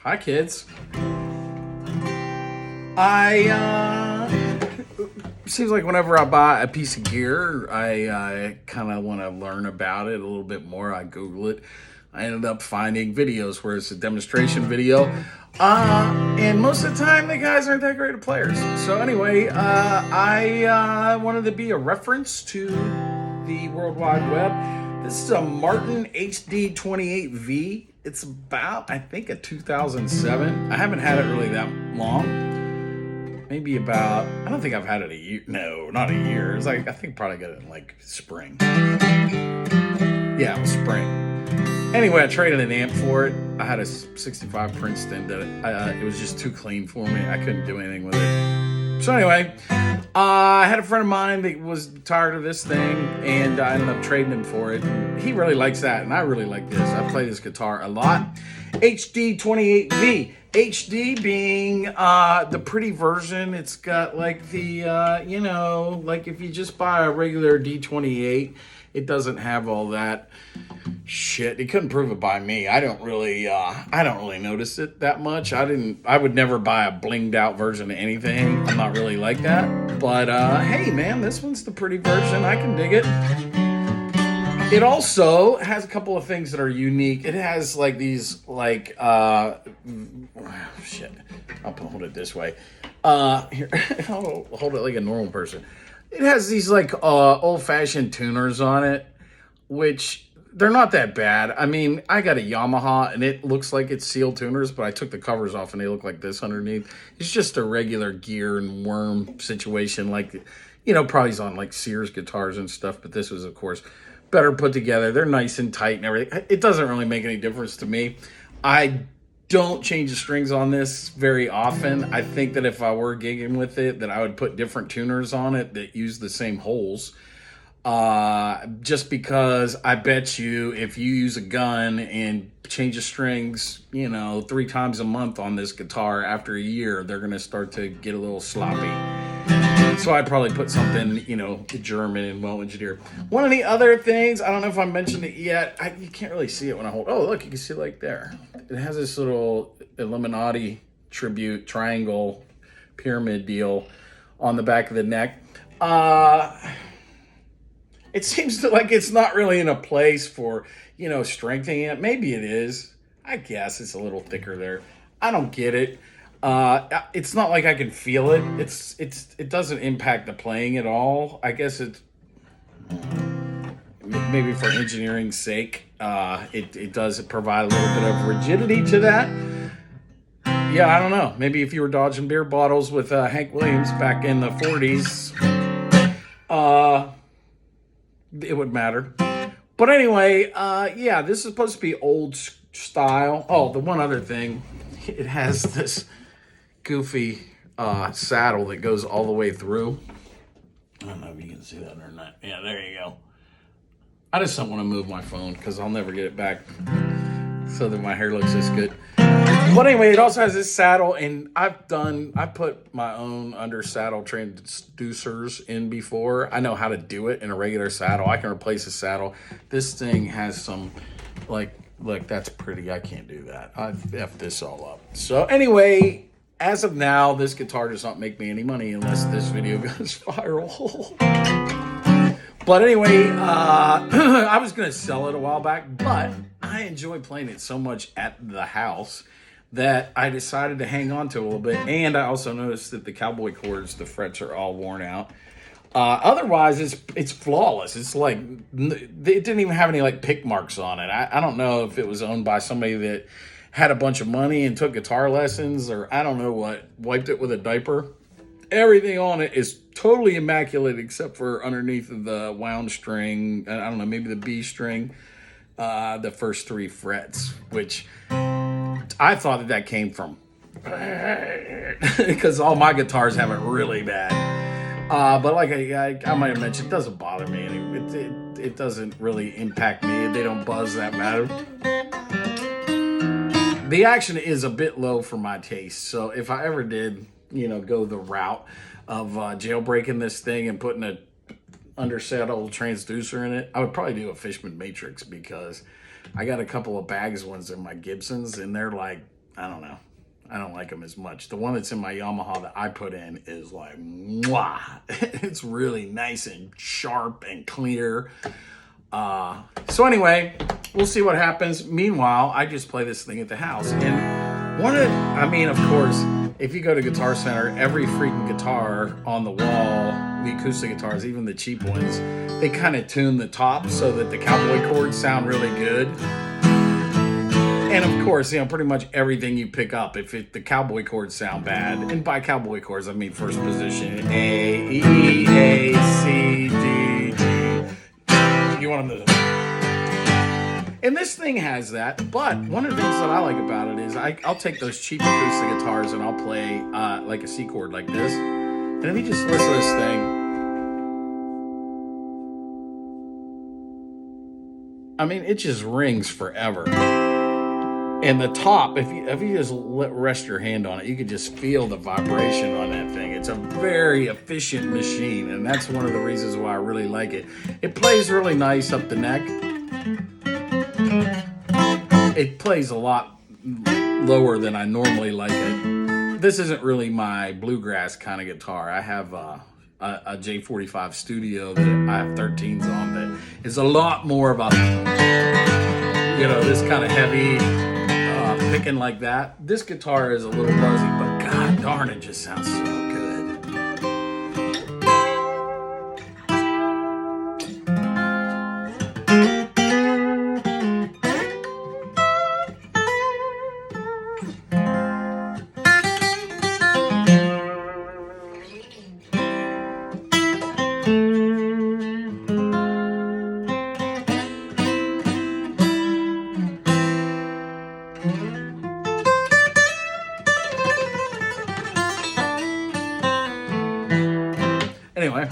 Hi, kids. I seems like whenever I buy a piece of gear, I kind of want to learn about it a little bit more. I Google it. I ended up finding videos where it's a demonstration video. And most of the time, the guys aren't that great of players. So anyway, I wanted to be a reference to the World Wide Web. This is a Martin HD-28V. It's about, I think, a 2007. I haven't had it really that long. Maybe about, I don't think I've had it a year. No, not a year. It's like, I think probably got it in like spring. Yeah, it was spring. Anyway, I traded an amp for it. I had a 65 Princeton that it was just too clean for me. I couldn't do anything with it. So anyway, I had a friend of mine that was tired of this thing, and I ended up trading him for it. He really likes that, and I really like this. I play this guitar a lot. HD-28V. HD being the pretty version. It's got like the, like if you just buy a regular D28, it doesn't have all that shit. You couldn't prove it by me. I don't really notice it that much. I would never buy a blinged out version of anything. I'm not really like that. But hey man, this one's the pretty version. I can dig it. It also has a couple of things that are unique. It has like these shit. I'll hold it this way. Here, I'll hold it like a normal person. It has these like old-fashioned tuners on it, which they're not that bad. I mean, I got a Yamaha and it looks like it's sealed tuners, but I took the covers off and they look like this underneath. It's just a regular gear and worm situation, like, probably is on like Sears guitars and stuff, but this was, of course, better put together. They're nice and tight and everything. It doesn't really make any difference to me. I don't change the strings on this very often. I think that if I were gigging with it, that I would put different tuners on it that use the same holes. Just because I bet you if you use a gun and change the strings, 3 times a month on this guitar, after a year, they're going to start to get a little sloppy. So I'd probably put something, German and well-engineered. One of the other things, I don't know if I mentioned it yet. You can't really see it when I hold. Oh, look, you can see it like there. It has this little Illuminati tribute triangle pyramid deal on the back of the neck. It seems like it's not really in a place for, strengthening it. Maybe it is. I guess it's a little thicker there. I don't get it. It's not like I can feel it. It doesn't impact the playing at all. I guess it's maybe for engineering's sake. It does provide a little bit of rigidity to that. Yeah, I don't know. Maybe if you were dodging beer bottles with Hank Williams back in the 40s, it would matter. But anyway, yeah, this is supposed to be old style. Oh, the one other thing, it has this goofy saddle that goes all the way through. I don't know if you can see that or not. Yeah, there you go. I just don't want to move my phone because I'll never get it back so that my hair looks this good. But anyway, it also has this saddle, and I put my own under saddle transducers in before. I know how to do it in a regular saddle. I can replace a saddle. This thing has some, look, that's pretty. I can't do that. I've effed this all up. So anyway, as of now, this guitar does not make me any money unless this video goes viral. But anyway, I was going to sell it a while back, but I enjoy playing it so much at the house that I decided to hang on to a little bit. And I also noticed that the cowboy chords, the frets are all worn out. Otherwise, it's flawless. It's like, it didn't even have any like pick marks on it. I don't know if it was owned by somebody that had a bunch of money and took guitar lessons, or I don't know what, wiped it with a diaper. Everything on it is totally immaculate except for underneath of the wound string. I don't know, maybe the B string, the first 3 frets, which I thought that came from because all my guitars have it really bad. But like I might have mentioned, it doesn't bother me. It doesn't really impact me. They don't buzz that matter. The action is a bit low for my taste. So if I ever did, go the route of jailbreaking this thing and putting a undersaddle transducer in it, I would probably do a Fishman Matrix because I got a couple of bags ones in my Gibsons and they're like I don't know. I don't like them as much. The one that's in my Yamaha that I put in is like, mwah. It's really nice and sharp and clear. So anyway, we'll see what happens. Meanwhile, I just play this thing at the house. And I mean, of course, if you go to Guitar Center, every freaking guitar on the wall, the acoustic guitars, even the cheap ones, they kind of tune the top so that the cowboy chords sound really good. And of course, pretty much everything you pick up, if the cowboy chords sound bad, and by cowboy chords, I mean first position, A, E, A, C, D, G. You want them to... And this thing has that, but one of the things that I like about it is I'll take those cheap acoustic guitars and I'll play like a C chord like this. And if you just listen to this thing, I mean, it just rings forever. And the top, if you just rest your hand on it, you can just feel the vibration on that thing. It's a very efficient machine, and that's one of the reasons why I really like it. It plays really nice up the neck. It plays a lot lower than I normally like it. This isn't really my bluegrass kind of guitar. I have a J45 Studio that I have 13s on that is a lot more of a, this kind of heavy picking like that. This guitar is a little buzzy, but god darn, it just sounds so good. Anyway,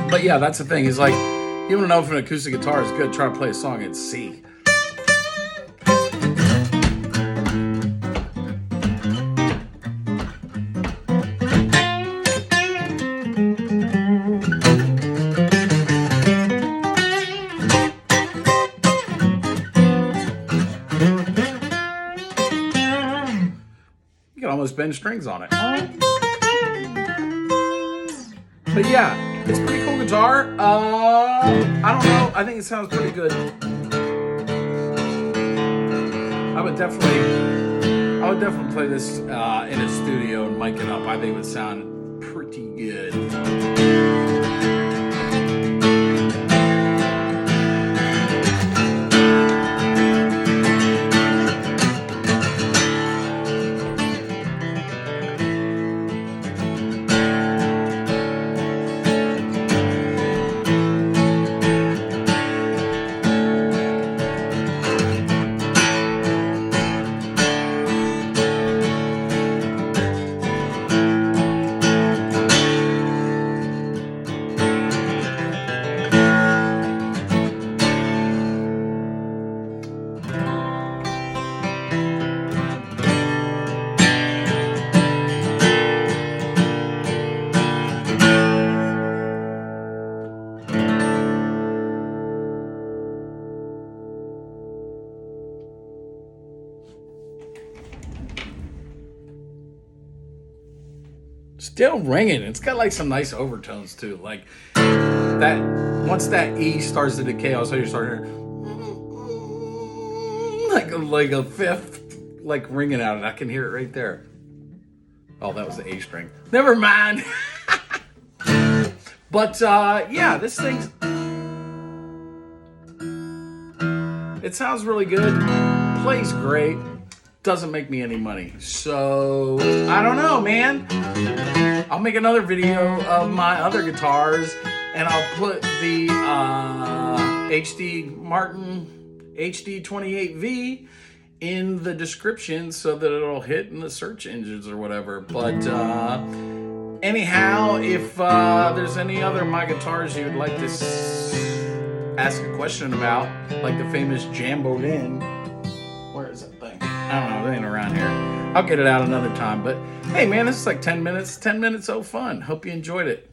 but yeah, that's the thing. Is like, you want to know if an acoustic guitar is good, try to play a song in C. You can almost bend strings on it. But yeah, it's a pretty cool guitar. I don't know. I think it sounds pretty good. I would definitely play this in a studio and mic it up. I think it would sound pretty good. Still ringing. It's got like some nice overtones too. Like that, once that E starts to decay, also you start hearing like a fifth like ringing out, and I can hear it right there. Oh, that was the A string. Never mind. But yeah, this thing's, it sounds really good, plays great, doesn't make me any money. So I don't know, man. I'll make another video of my other guitars, and I'll put the HD-28V in the description so that it'll hit in the search engines or whatever. But anyhow, if there's any other my guitars you would like to ask a question about, like the famous Jambo Lin, where is that thing? I don't know, it ain't around here. I'll get it out another time. But hey man, this is like 10 minutes of fun. Hope you enjoyed it.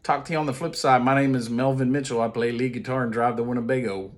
Talk to you on the flip side. My name is Melvin Mitchell. I play lead guitar and drive the Winnebago.